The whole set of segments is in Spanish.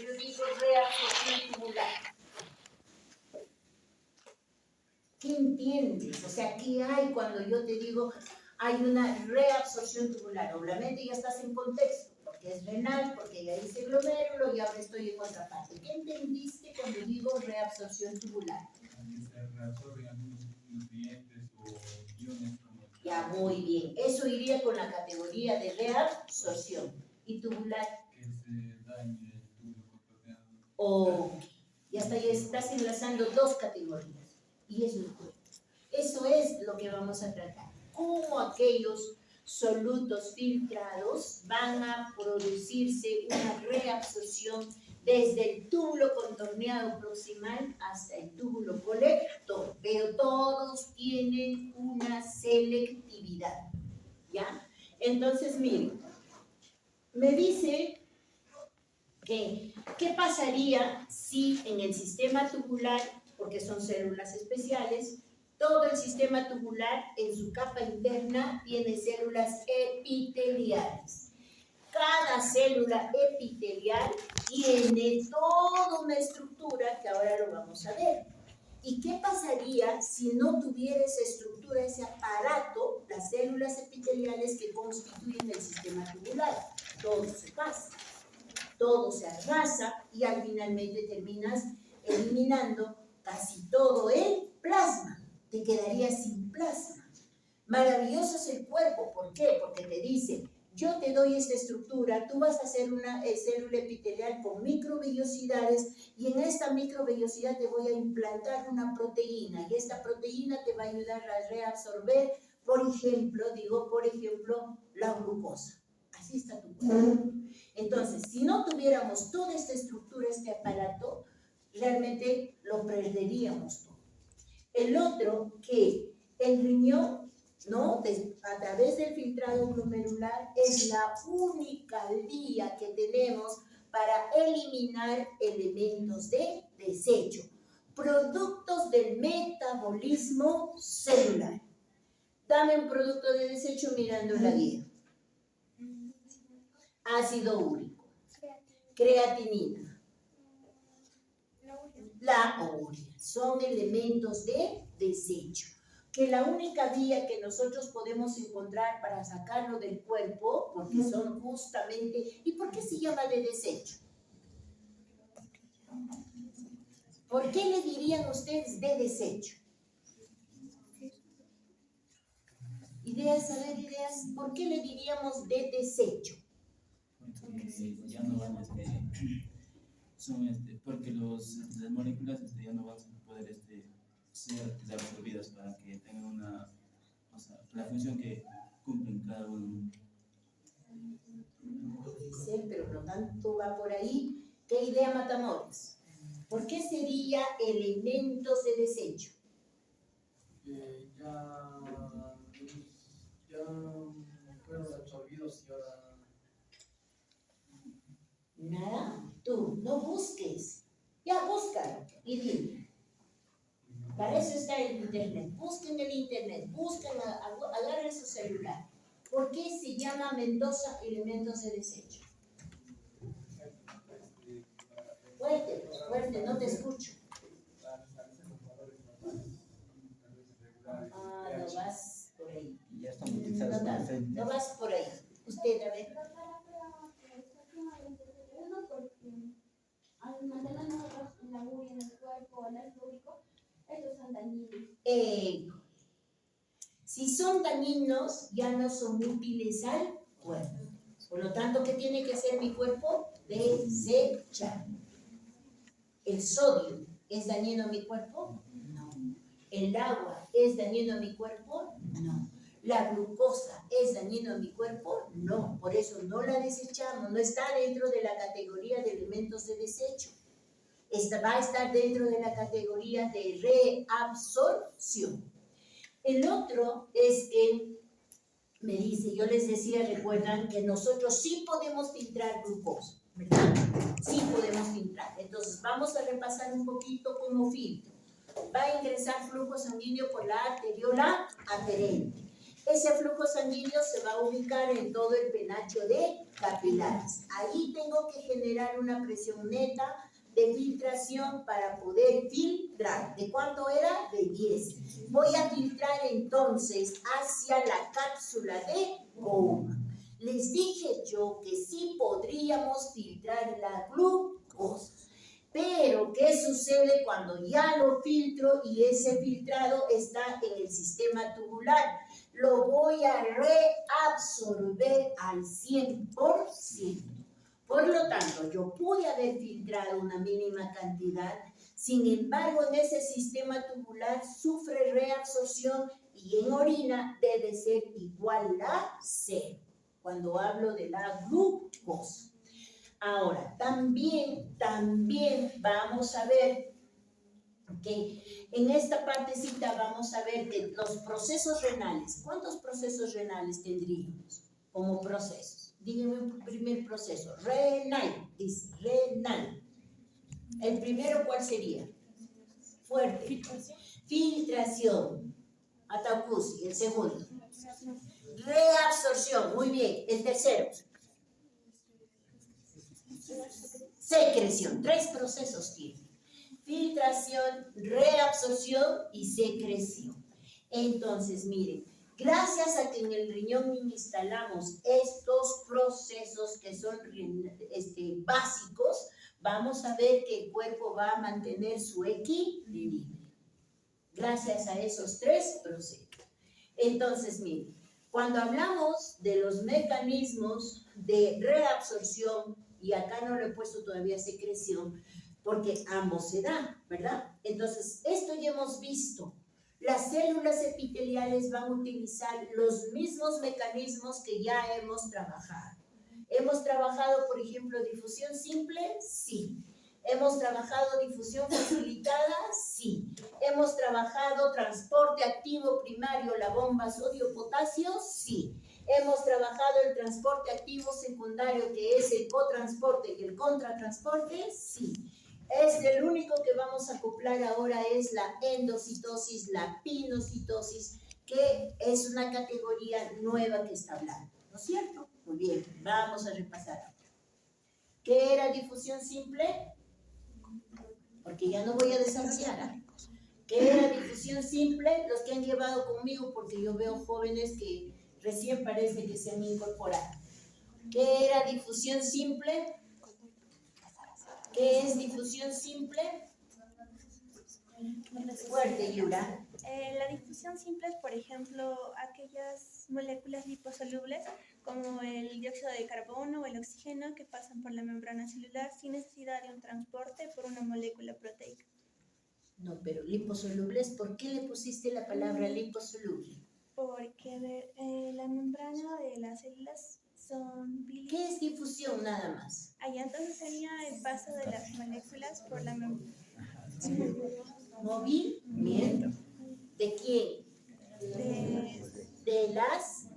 yo digo reabsorción tubular. ¿Qué entiendes? O sea, ¿qué hay cuando yo te digo hay una reabsorción tubular? Obviamente ya estás en contexto, porque es renal, porque ya hice glomérulo y ahora estoy en otra parte. ¿Qué entendiste cuando digo reabsorción tubular? Que se reabsorben algunos nutrientes o iones como el Ya, muy bien. Eso iría con la categoría de reabsorción. ¿Y tubular? que se da en el túbulo contorneado. O ya estás enlazando dos categorías. Y eso es bueno. Eso es lo que vamos a tratar. Cómo aquellos solutos filtrados van a producirse una reabsorción desde el túbulo contorneado proximal hasta el túbulo colector, pero todos tienen una selectividad, ¿ya? Entonces, miren, me dice que, ¿qué pasaría si en el sistema tubular, porque son células especiales, todo el sistema tubular en su capa interna tiene células epiteliales? Cada célula epitelial tiene toda una estructura que ahora lo vamos a ver. ¿Y qué pasaría si no tuviera esa estructura, ese aparato, las células epiteliales que constituyen el sistema tubular? Todo se pasa, todo se arrasa y al finalmente terminas eliminando casi todo el plasma. Te quedarías sin plasma. Maravilloso es el cuerpo. ¿Por qué? Porque te dice, yo te doy esta estructura, tú vas a hacer una célula epitelial con microvellosidades y en esta microvellosidad te voy a implantar una proteína y esta proteína te va a ayudar a reabsorber, por ejemplo, la glucosa. Así está tu cuerpo. Entonces, si no tuviéramos toda esta estructura, este aparato, realmente lo perderíamos todo. El otro, que el riñón, ¿no? A través del filtrado glomerular es la única vía que tenemos para eliminar elementos de desecho, productos del metabolismo celular. Dame un producto de desecho mirando la guía. Ácido úrico, creatinina, la urea, son elementos de desecho, que la única vía que nosotros podemos encontrar para sacarlo del cuerpo, porque son justamente, ¿y por qué se llama de desecho? ¿Por qué le dirían ustedes de desecho? Ideas, a ver, ideas, ¿por qué le diríamos de desecho? Porque ya no van porque las moléculas ya no van a poder ser absorbidas para que tengan la función que cumplen cada uno. Sí, pero no tanto va por ahí. ¿Qué idea, Matamoros? ¿Por qué sería elementos de desecho? Ya fueron absorbidos y ahora... Nada, tú no busques. Ya busca y dime. Para eso está el internet. Busquen el internet, busquen, agarren su celular. ¿Por qué se llama Mendoza elementos de desecho? Fuerte, pues, fuerte, no te escucho. Ah, no vas por ahí. Ya están utilizados No vas por ahí. Usted, a ver. Al mantener nosotros la urea en el cuerpo, el ácido úrico, estos son dañinos. Si son dañinos, ya no son útiles al cuerpo. Por lo tanto, ¿qué tiene que hacer mi cuerpo? Desechar. ¿El sodio es dañino a mi cuerpo? No. ¿El agua es dañino a mi cuerpo? No. ¿La glucosa es dañino a mi cuerpo? No. Por eso no la desechamos. No está dentro de la categoría de elementos de desecho. Va a estar dentro de la categoría de reabsorción. El otro es que me dice, yo les decía, recuerdan que nosotros sí podemos filtrar glucosa, ¿verdad? Sí podemos filtrar. Entonces vamos a repasar un poquito cómo filtro. Va a ingresar flujo sanguíneo por la arteriola aferente. Ese flujo sanguíneo se va a ubicar en todo el penacho de capilares. Ahí tengo que generar una presión neta de filtración para poder filtrar. ¿De cuánto era? De 10. Voy a filtrar entonces hacia la cápsula de Bowman. Les dije yo que sí podríamos filtrar la glucosa. Pero, ¿qué sucede cuando ya lo filtro y ese filtrado está en el sistema tubular? Lo voy a reabsorber al 100%. Por lo tanto, yo pude haber filtrado una mínima cantidad, sin embargo, en ese sistema tubular sufre reabsorción y en orina debe ser igual a 0, cuando hablo de la glucosa. Ahora, también vamos a ver que en esta partecita vamos a ver que los procesos renales, ¿cuántos procesos renales tendríamos como procesos? Díganme un primer proceso, renal, dice, renal. El primero, ¿cuál sería? Fuerte. Filtración. Ataucusi, el segundo. Reabsorción, muy bien. El tercero. Secreción. 3 procesos tiene. Filtración, reabsorción y secreción. Entonces, miren, gracias a que en el riñón instalamos estos procesos que son básicos, vamos a ver que el cuerpo va a mantener su equilibrio. Gracias a esos 3 procesos. Entonces, miren, cuando hablamos de los mecanismos de reabsorción, y acá no lo he puesto todavía secreción, porque ambos se dan, ¿verdad? Entonces, esto ya hemos visto. Las células epiteliales van a utilizar los mismos mecanismos que ya hemos trabajado. ¿Hemos trabajado, por ejemplo, difusión simple? Sí. ¿Hemos trabajado difusión facilitada? Sí. ¿Hemos trabajado transporte activo primario, la bomba sodio-potasio? Sí. ¿Hemos trabajado el transporte activo secundario, que es el cotransporte y el contratransporte? Sí. El único que vamos a acoplar ahora es la endocitosis, la pinocitosis, que es una categoría nueva que está hablando, ¿no es cierto? Muy bien, vamos a repasar. ¿Qué era difusión simple? Porque ya no voy a desarrollar. ¿Qué era difusión simple? Los que han llevado conmigo, porque yo veo jóvenes que recién parece que se han incorporado. ¿Qué era difusión simple? ¿Qué es difusión simple? Fuerte, Yura. La difusión simple es, por ejemplo, aquellas moléculas liposolubles como el dióxido de carbono o el oxígeno que pasan por la membrana celular sin necesidad de un transporte por una molécula proteica. No, pero liposolubles, ¿por qué le pusiste la palabra liposoluble? Porque la membrana de las células son biliares. ¿Qué es difusión nada más? Allá entonces sería el paso de las moléculas por la membrana. Movimiento. ¿De quién? De las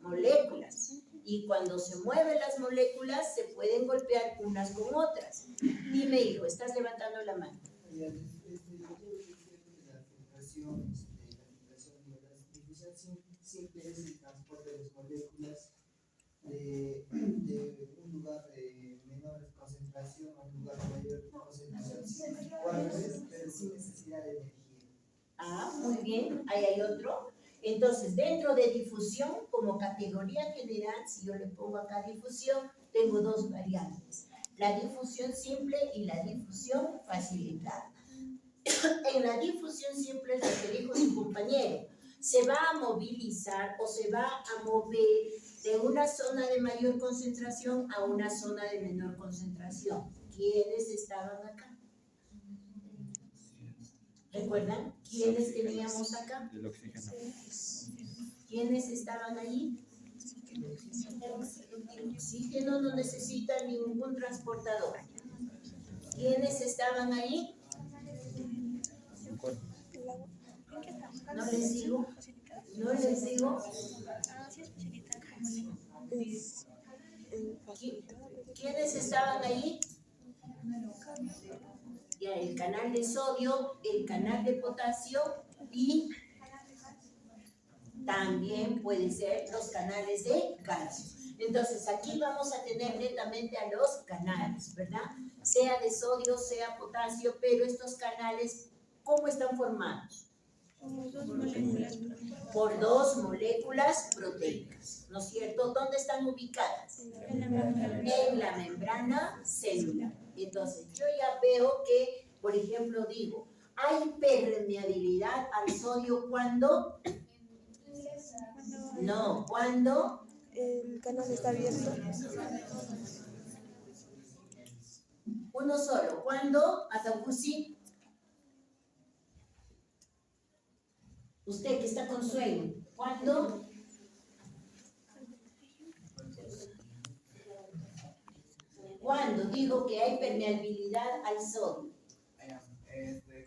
moléculas. Y cuando se mueven las moléculas, se pueden golpear unas con otras. Dime, hijo, estás levantando la mano. La difusión simple es el transporte de las moléculas de un lugar de menor concentración a un lugar de mayor concentración, o al revés, pero sin necesidad de energía. Ah, muy bien, ahí hay otro. Entonces, dentro de difusión, como categoría general, si yo le pongo acá difusión, tengo 2 variantes. La difusión simple y la difusión facilitada. En la difusión simple es lo que dijo su compañero. Se va a movilizar o se va a mover de una zona de mayor concentración a una zona de menor concentración. ¿Quiénes estaban acá? ¿Recuerdan? ¿Quiénes teníamos acá? El oxígeno. ¿Quiénes estaban allí? El oxígeno no necesita ningún transportador. ¿Quiénes estaban ahí? No les digo. No les digo. ¿Quiénes estaban ahí? Ya, el canal de sodio, el canal de potasio y también puede ser los canales de calcio. Entonces, aquí vamos a tener netamente a los canales, ¿verdad? Sea de sodio, sea potasio, pero estos canales, ¿cómo están formados? Por dos moléculas proteicas, ¿no es cierto? ¿Dónde están ubicadas? En la membrana celular. Entonces, yo ya veo que, por ejemplo, digo, hay permeabilidad al sodio cuando... No, cuando... El canal está abierto. Uno solo. ¿Cuándo? Ataucusi. Usted que está con sueño. ¿Cuándo? ¿Cuándo digo que hay permeabilidad al sodio?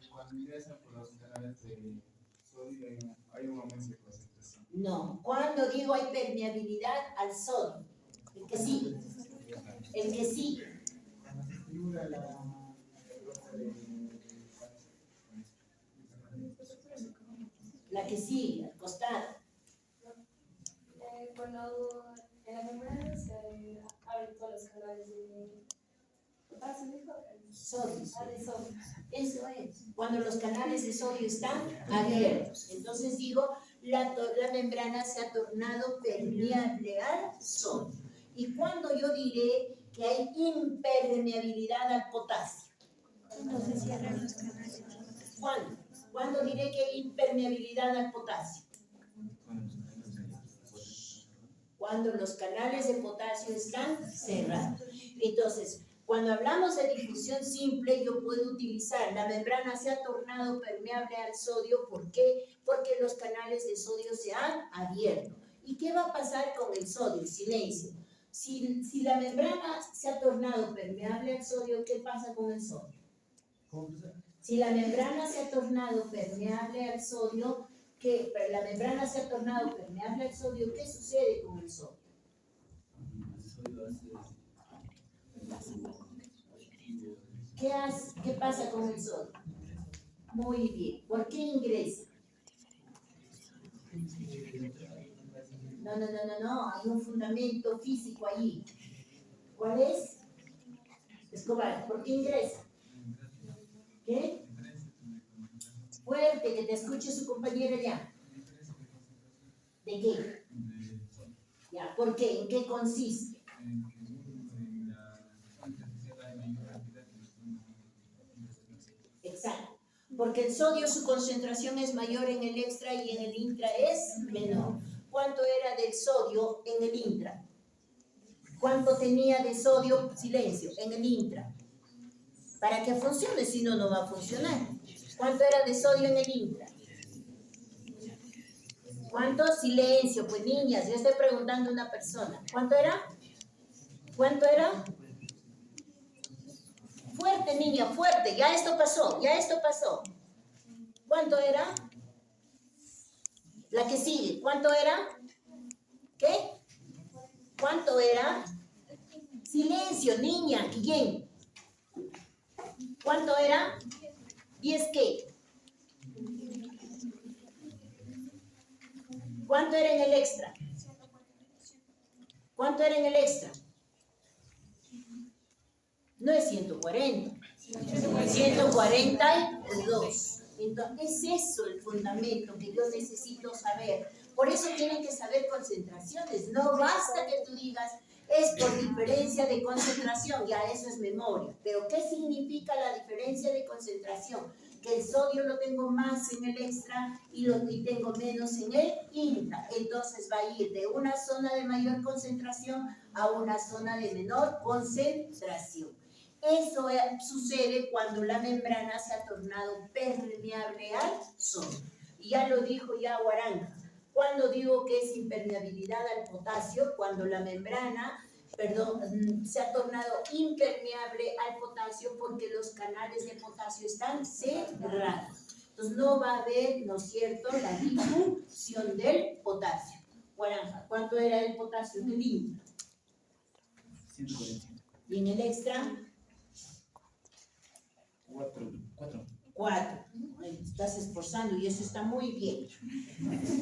Cuando ingresan por los canales de sodio hay un aumento de concentración. No. ¿Cuándo digo hay permeabilidad al sodio? El que sigue. El que sigue. Cuando se figura la La que sigue, al costado. Cuando en la membrana se abren todos los canales de potasio, dijo. Sodio. De sodio. Eso es. Cuando los canales de sodio están abiertos. Entonces digo, la membrana se ha tornado permeable al sodio. ¿Y cuando yo diré que hay impermeabilidad al potasio? Entonces cierran los canales. ¿Cuándo? ¿Cuándo diré que hay impermeabilidad al potasio? Cuando los canales de potasio están cerrados. Entonces, cuando hablamos de difusión simple, yo puedo utilizar la membrana se ha tornado permeable al sodio. ¿Por qué? Porque los canales de sodio se han abierto. ¿Y qué va a pasar con el sodio? Silencio. Si la membrana se ha tornado permeable al sodio, ¿qué pasa con el sodio? Si la membrana se ha tornado permeable al sodio, ¿qué sucede con el sodio? ¿Qué pasa con el sodio? Muy bien. ¿Por qué ingresa? No. Hay un fundamento físico allí. ¿Cuál es? Escobar, ¿por qué ingresa? ¿Qué? Fuerte, que te escuche su compañera ya. ¿De qué? Ya, ¿por qué? ¿En qué consiste? Exacto. Porque el sodio, su concentración es mayor en el extra y en el intra es menor. ¿Cuánto era del sodio en el intra? ¿Cuánto tenía de sodio? Silencio, en el intra. Para que funcione, si no, no va a funcionar. ¿Cuánto era de sodio en el intra? ¿Cuánto? Silencio, pues niñas, yo estoy preguntando a una persona. ¿Cuánto era? ¿Cuánto era? Fuerte, niña, fuerte. Ya esto pasó. ¿Cuánto era? La que sigue. ¿Cuánto era? ¿Qué? ¿Cuánto era? Silencio, niña. ¿Quién? ¿Cuánto era? ¿10 qué? ¿Cuánto era en el extra? ¿Cuánto era en el extra? No es 140, 142. Entonces, es eso el fundamento que yo necesito saber. Por eso tienen que saber concentraciones. No basta que tú digas, es por diferencia de concentración, ya eso es memoria. Pero, ¿qué significa la diferencia de concentración? Que el sodio lo tengo más en el extra y tengo menos en el intra. Entonces va a ir de una zona de mayor concentración a una zona de menor concentración. Eso sucede cuando la membrana se ha tornado permeable al sodio. Y ya lo dijo ya Guaranga. Cuando digo que es impermeabilidad al potasio, cuando la membrana, se ha tornado impermeable al potasio porque los canales de potasio están cerrados. Entonces no va a haber, ¿no es cierto?, la difusión del potasio. Guaranja, ¿cuánto era el potasio en el intra? 140. Y en el extra, 4. 4. Estás esforzando y eso está muy bien.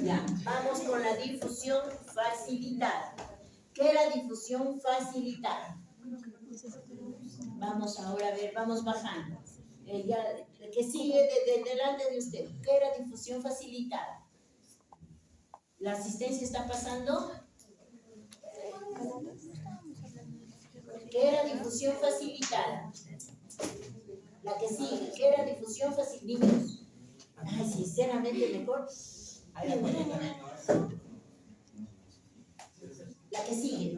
Ya, vamos con la difusión facilitada. ¿Qué es la difusión facilitada? Vamos ahora a ver, vamos bajando. El que sigue delante de usted. ¿Qué es la difusión facilitada? ¿La asistencia está pasando? ¿Qué era difusión facilitada? La que sigue, ¿qué era difusión facilitada? Ay, sinceramente mejor. La que sigue,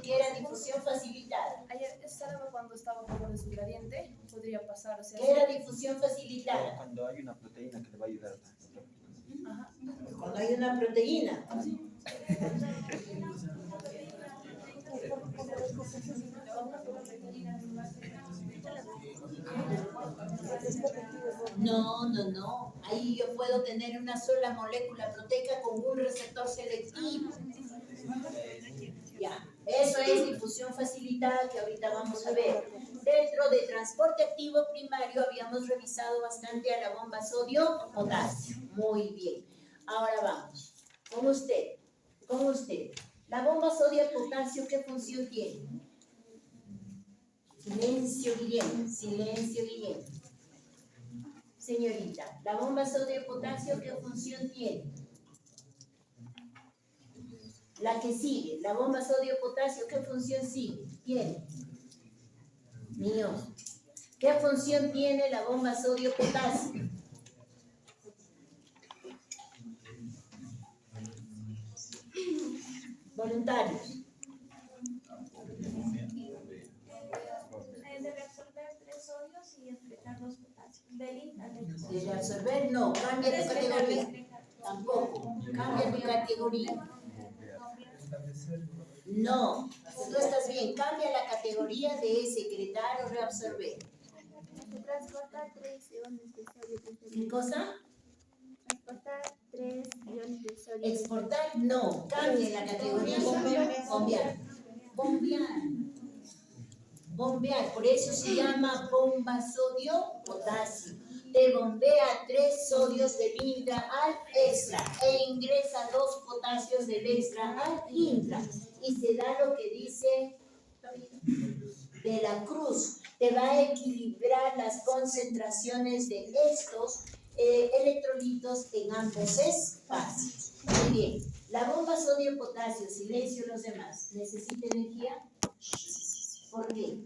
¿qué era difusión facilitada? Ayer estaba cuando estaba por su gradiente, podría pasar, o sea, ¿Qué era difusión facilitada? Cuando hay una proteína que le va a ayudar. ajá. Cuando hay una proteína. No. Ahí yo puedo tener una sola molécula proteica con un receptor selectivo. Ya, eso es difusión facilitada que ahorita vamos a ver. Dentro de transporte activo primario habíamos revisado bastante a la bomba sodio-potasio. Muy bien. Ahora vamos. Con usted. La bomba sodio-potasio, ¿qué función tiene? Silencio, Guillermo. Señorita, la bomba sodio-potasio, ¿qué función tiene? La que sigue, la bomba sodio-potasio, ¿qué función tiene? Niños, ¿qué función tiene la bomba sodio-potasio? Voluntarios. De reabsorber 3 sodios y excretar 2 potasios. De reabsorber, no, cambia de categoría. Tampoco, cambia de categoría. No, tú estás bien, cambia la categoría de secretar o reabsorber. Transportar 3 iones de sodio. ¿Qué cosa? Transportar 3 iones de sodio. Exportar, no, cambia la categoría. Bombear, por eso se llama bomba sodio-potasio. Te bombea 3 sodios del intra al extra e ingresa 2 potasios del extra al intra. Y se da lo que dice de la Cruz. Te va a equilibrar las concentraciones de estos electrolitos en ambos espacios. Muy bien. La bomba sodio-potasio, silencio los demás. ¿Necesita energía? ¿Por qué?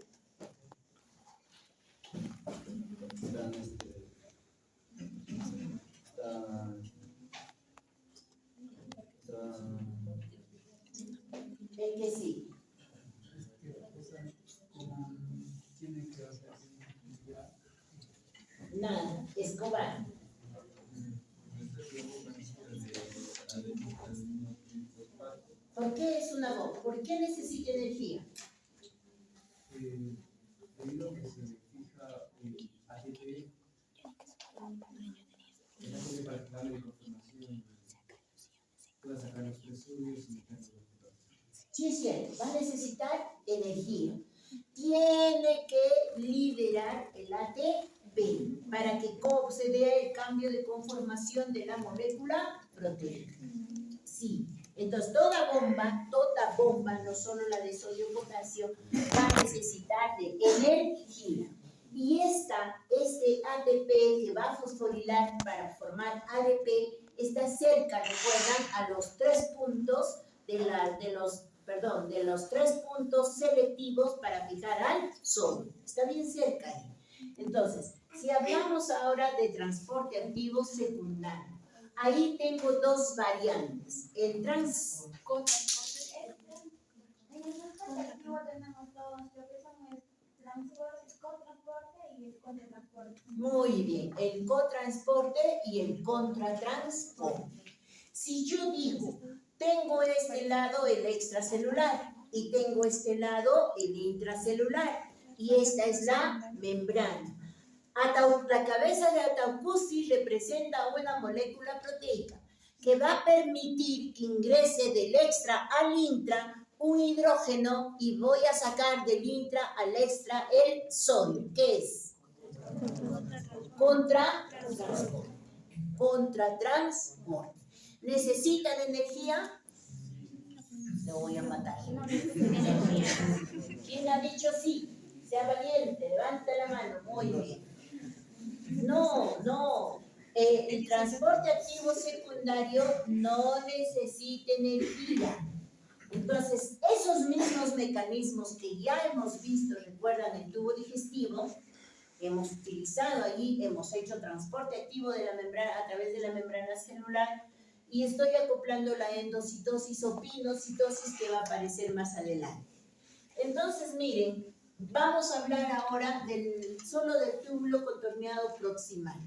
El que sí. Nada, Escobar. ¿Por qué es una bomba? ¿Por qué necesita energía? Debido a que se fija ATP, para darle información, pueda sacar los 3 sodios y meterlos. Sí, es cierto, va a necesitar energía. Tiene que liberar el ATP para que se dé el cambio de conformación de la molécula proteica. Sí, entonces toda bomba, no solo la de sodio-potasio, va a necesitar de energía. Y este ATP que va a fosforilar para formar ADP está cerca, recuerdan, a los 3 puntos de los 3 puntos selectivos para fijar al sodio. Está bien cerca ahí. Entonces, si hablamos ahora de transporte activo secundario, ahí tengo 2 variantes. El Cotransporte. En el transporte activo tenemos 2, lo que son el cotransporte y el contratransporte. Muy bien, el cotransporte y el contratransporte. Si yo digo, tengo este lado el extracelular y tengo este lado el intracelular y esta es la membrana. La cabeza de Ataupuzzi representa una molécula proteica que va a permitir que ingrese del extra al intra un hidrógeno y voy a sacar del intra al extra el sodio. ¿Qué es? Contratransporte. Contratransporte. ¿Necesitan energía? Lo voy a matar. ¿Quién ha dicho sí? Sea valiente, levanta la mano. Muy bien. No. El transporte activo secundario no necesita energía. Entonces, esos mismos mecanismos que ya hemos visto, recuerdan el tubo digestivo, hemos utilizado allí, hemos hecho transporte activo de la membrana a través de la membrana celular y estoy acoplando la endocitosis o pinocitosis que va a aparecer más adelante. Entonces, miren, vamos a hablar ahora solo del túbulo contorneado proximal.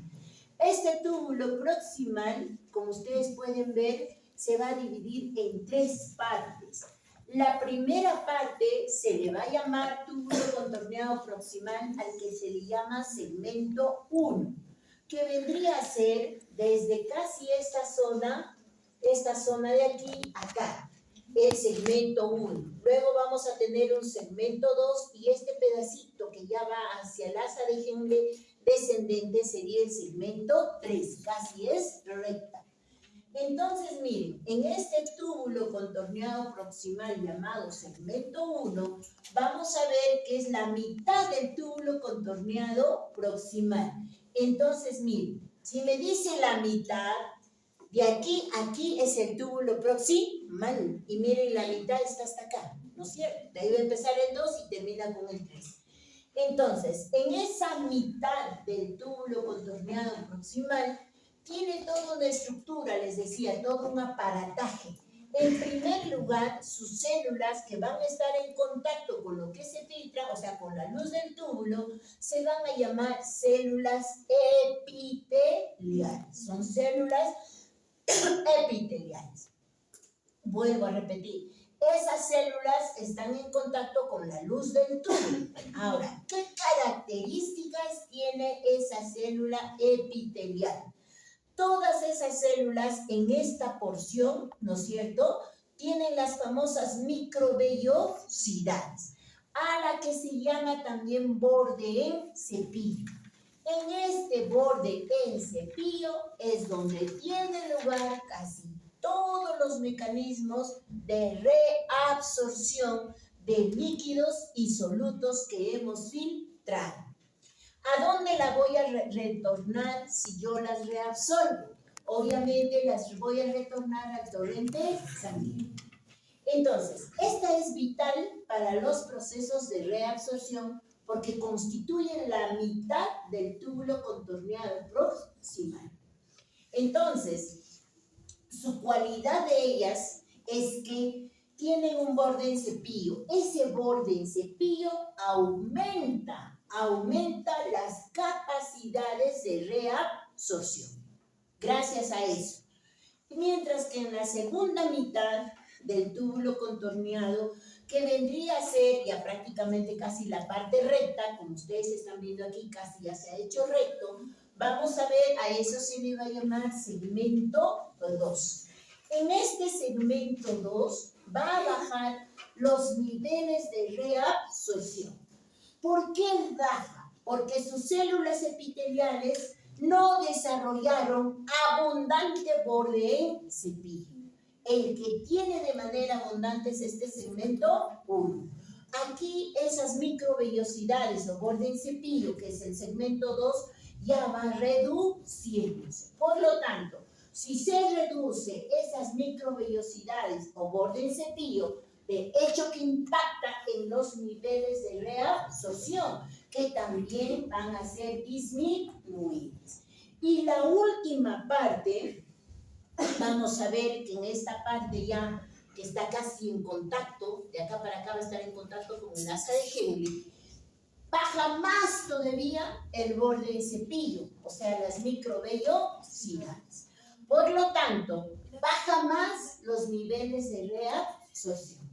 Este túbulo proximal, como ustedes pueden ver, se va a dividir en 3 partes. La primera parte se le va a llamar túbulo contorneado proximal al que se le llama segmento 1, que vendría a ser desde casi esta zona de aquí acá, el segmento 1. Luego vamos a tener un segmento 2 y este pedacito que ya va hacia el asa de Henle descendente sería el segmento 3, casi es recta. Entonces, miren, en este túbulo contorneado proximal llamado segmento 1, vamos a ver que es la mitad del túbulo contorneado proximal. Entonces, miren, si me dice la mitad, de aquí a aquí es el túbulo proximal. Y miren, la mitad está hasta acá, ¿no es cierto? De ahí va a empezar el 2 y termina con el 3. Entonces, en esa mitad del túbulo contorneado proximal, tiene toda una estructura, les decía, todo un aparataje. En primer lugar, sus células que van a estar en contacto con lo que se filtra, o sea, con la luz del túbulo, se van a llamar células epiteliales. Son células epiteliales. Vuelvo a repetir. Esas células están en contacto con la luz del túbulo. Ahora, ¿qué características tiene esa célula epitelial? Todas esas células en esta porción, ¿no es cierto?, tienen las famosas microvellosidades, a la que se llama también borde en cepillo. En este borde en cepillo es donde tiene lugar casi todos los mecanismos de reabsorción de líquidos y solutos que hemos filtrado. ¿A dónde la voy a retornar si yo las reabsorbo? Obviamente las voy a retornar al torrente sanguíneo. Entonces, esta es vital para los procesos de reabsorción porque constituyen la mitad del túbulo contorneado proximal. Entonces, su cualidad de ellas es que tienen un borde en cepillo. Ese borde en cepillo aumenta las capacidades de reabsorción. Gracias a eso. Mientras que en la segunda mitad del túbulo contorneado, que vendría a ser ya prácticamente casi la parte recta, como ustedes están viendo aquí, casi ya se ha hecho recto, vamos a ver, a eso se le va a llamar segmento 2. En este segmento 2 va a bajar los niveles de reabsorción. ¿Por qué baja? Porque sus células epiteliales no desarrollaron abundante borde en cepillo. El que tiene de manera abundante es este segmento 1. Aquí esas microvellosidades o borde en cepillo, que es el segmento 2, ya va reduciéndose. Por lo tanto, si se reduce esas microvellosidades o borde en cepillo, de hecho que impacta en los niveles de reabsorción, que también van a ser disminuidos. Y la última parte, vamos a ver que en esta parte ya que está casi en contacto, de acá para acá va a estar en contacto con el asa de Henle, baja más todavía el borde de cepillo, o sea, las microvellosidades. Por lo tanto, baja más los niveles de reabsorción.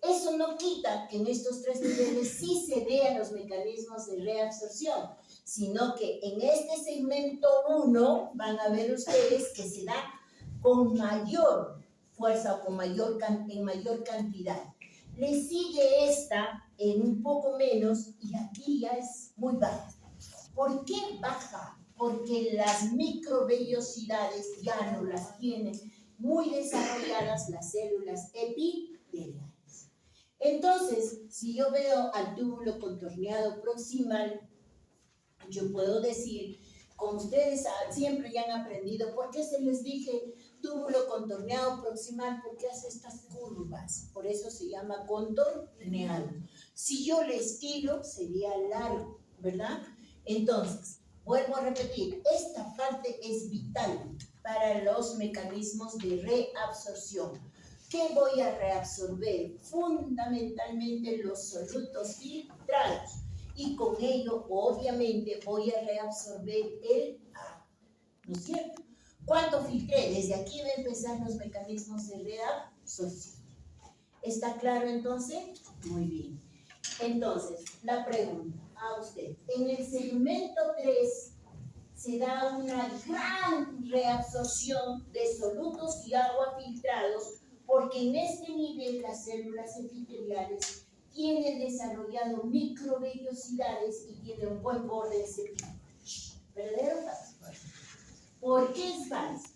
Eso no quita que en estos 3 niveles sí se vean los mecanismos de reabsorción, sino que en este segmento 1 van a ver ustedes que se da con mayor fuerza o en mayor cantidad. Le sigue esta en un poco menos y aquí ya es muy baja. ¿Por qué baja? Porque las microvellosidades ya no las tienen muy desarrolladas las células epiteliales. Entonces, si yo veo al túbulo contorneado proximal, yo puedo decir, como ustedes siempre ya han aprendido, ¿por qué se les dije túbulo contorneado proximal? Porque hace estas curvas, por eso se llama contorneado. Si yo le estiro, sería largo, ¿verdad? Entonces, vuelvo a repetir, esta parte es vital para los mecanismos de reabsorción. ¿Qué voy a reabsorber? Fundamentalmente los solutos filtrados. Y con ello, obviamente, voy a reabsorber el agua, ¿no es cierto? ¿Cuánto filtré? Desde aquí va a empezar los mecanismos de reabsorción. ¿Está claro entonces? Muy bien. Entonces, la pregunta a usted. En el segmento 3 se da una gran reabsorción de solutos y agua filtrados porque en este nivel las células epiteliales tienen desarrollado microvellosidades y tienen un buen borde cepillo. ¿Verdadero o falso? ¿Por qué es falso?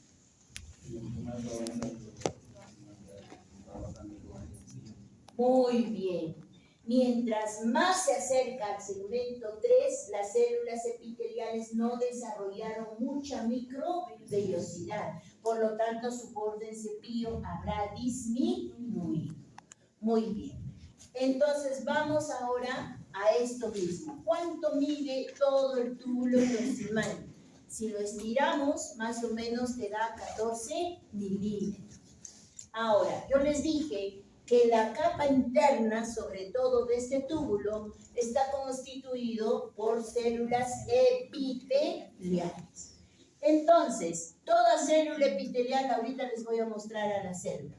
Muy bien. Mientras más se acerca al segmento 3, las células epiteliales no desarrollaron mucha microvellosidad. Por lo tanto, su borde en cepillo habrá disminuido. Muy bien. Entonces, vamos ahora a esto mismo. ¿Cuánto mide todo el túbulo proximal? Si lo estiramos, más o menos te da 14 milímetros. Ahora, yo les dije que la capa interna, sobre todo de este túbulo, está constituido por células epiteliales. Entonces, toda célula epitelial, ahorita les voy a mostrar a la célula.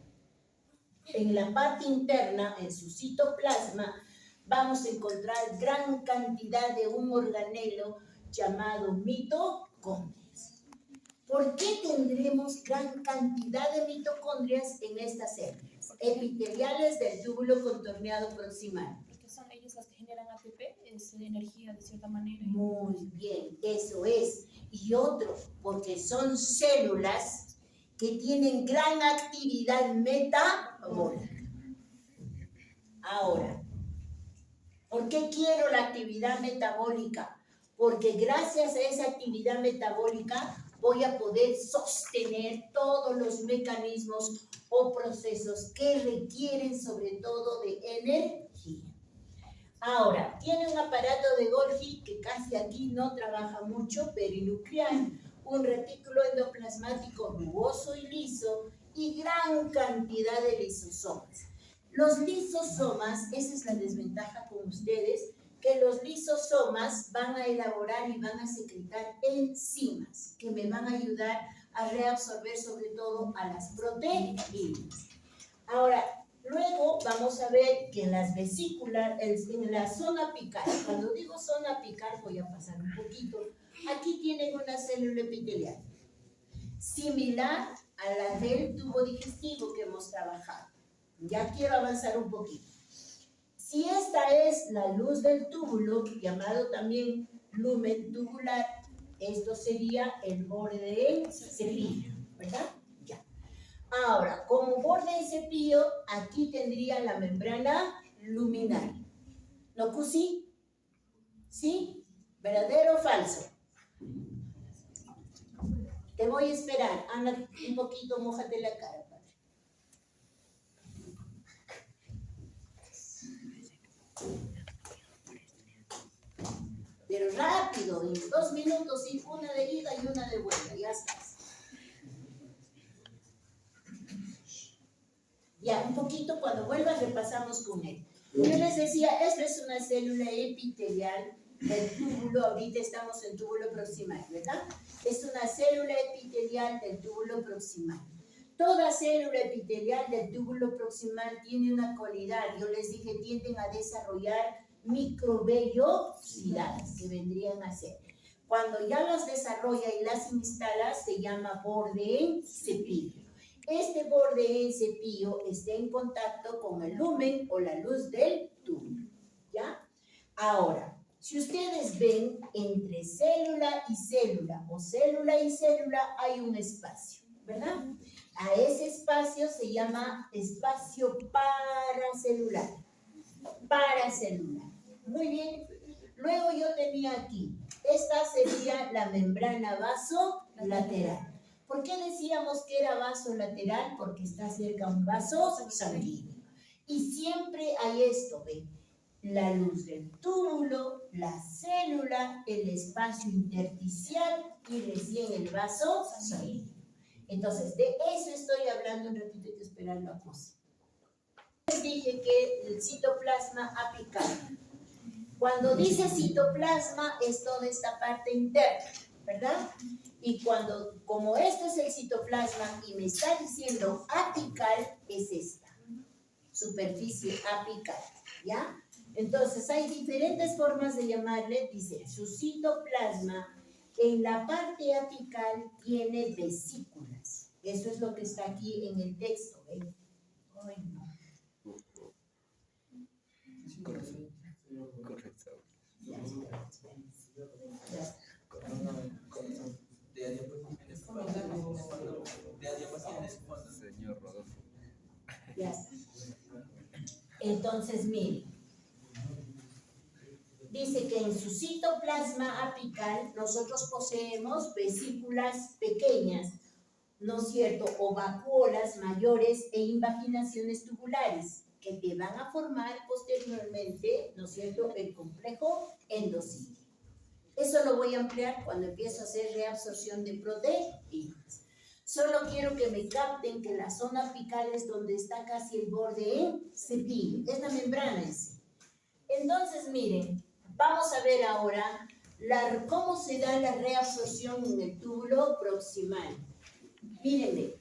En la parte interna, en su citoplasma, vamos a encontrar gran cantidad de un organelo llamado mitocondrias. ¿Por qué tendremos gran cantidad de mitocondrias en estas células epiteliales del túbulo contorneado proximal? Porque son ellas las que generan ATP, es energía de cierta manera. Muy bien, eso es. Y otro, porque son células que tienen gran actividad metabólica. Ahora, ¿por qué quiero la actividad metabólica? Porque gracias a esa actividad metabólica voy a poder sostener todos los mecanismos o procesos que requieren sobre todo de energía. Ahora, tiene un aparato de Golgi que casi aquí no trabaja mucho, perinuclear, un retículo endoplasmático rugoso y liso y gran cantidad de lisosomas. Los lisosomas, esa es la desventaja con ustedes, que los lisosomas van a elaborar y van a secretar enzimas que me van a ayudar a reabsorber sobre todo a las proteínas. Ahora, luego vamos a ver que en las vesículas, en la zona apical, cuando digo zona apical voy a pasar un poquito, aquí tienen una célula epitelial, similar a la del tubo digestivo que hemos trabajado. Ya quiero avanzar un poquito. Si esta es la luz del túbulo, llamado también lumen tubular, esto sería el borde del cepillo, ¿verdad? Ya. Ahora, como borde del cepillo, aquí tendría la membrana luminal. ¿No, Cusi? ¿Sí? ¿Verdadero o falso? Te voy a esperar. Anda un poquito, mójate la cara, padre. Pero rápido, en 2 minutos, y una de ida y una de vuelta, ya estás. Ya, un poquito, cuando vuelvas repasamos con él. Yo les decía, esta es una célula epitelial del túbulo, ahorita estamos en túbulo proximal, ¿verdad? Es una célula epitelial del túbulo proximal. Toda célula epitelial del túbulo proximal tiene una cualidad, yo les dije, tienden a desarrollar microvellosidades que vendrían a ser. Cuando ya las desarrolla y las instala, se llama borde en cepillo. Este borde en cepillo está en contacto con el lumen o la luz del túbulo, ¿ya? Ahora, Si ustedes ven, entre célula y célula o célula y célula hay un espacio, ¿verdad? A ese espacio se llama espacio paracelular. Paracelular. Muy bien. Luego yo tenía aquí, esta sería la membrana vasolateral. ¿Por qué decíamos que era vasolateral? Porque está cerca a un vaso sanguíneo. Y siempre hay esto, ¿ven? La luz del túbulo, la célula, el espacio intersticial y recién el vaso sanguíneo. Entonces, de eso estoy hablando, un ratito, hay que esperar la cosa. Les dije que el citoplasma apical. Cuando dice citoplasma es toda esta parte interna, ¿verdad? Y como esto es el citoplasma y me está diciendo apical, es esta, superficie apical, ¿ya? Entonces hay diferentes formas de llamarle, dice, su citoplasma en la parte apical tiene vesículas. Eso es lo que está aquí en el texto, ¿ven? Ay, no. Correcto. Ya, Señor Rodolfo. ya. Entonces, miren. Dice que en su citoplasma apical nosotros poseemos vesículas pequeñas, ¿no es cierto? O vacuolas mayores e invaginaciones tubulares que te van a formar posteriormente, ¿no es cierto?, el complejo endocítico. Eso lo voy a ampliar cuando empiezo a hacer reabsorción de proteínas. Solo quiero que me capten que la zona apical es donde está casi el borde en cepillo, es la membrana en sí. Entonces, miren, vamos a ver ahora cómo se da la reabsorción en el túbulo proximal. Mírenme,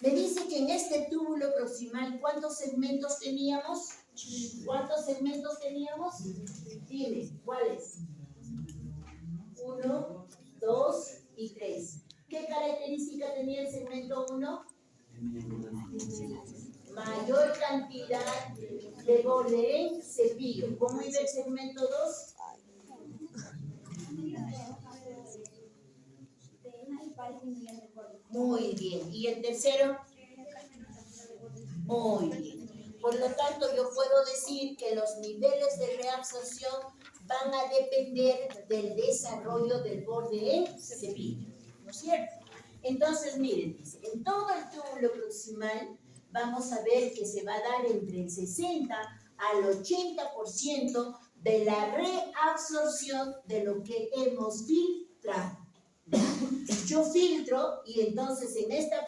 me dice que en este túbulo proximal, ¿cuántos segmentos teníamos? ¿Cuántos segmentos teníamos? Dime, ¿cuáles? 1, 2 y 3. ¿Qué característica tenía el segmento 1? Mayor cantidad de borde en cepillo. ¿Cómo iba el segmento 2? Muy bien. ¿Y el tercero? Muy bien. Por lo tanto, yo puedo decir que los niveles de reabsorción van a depender del desarrollo del borde en cepillo, ¿no es cierto? Entonces, miren, dice, en todo el túbulo proximal vamos a ver que se va a dar entre el 60 al 80% de la reabsorción de lo que hemos filtrado. Yo filtro y entonces en esta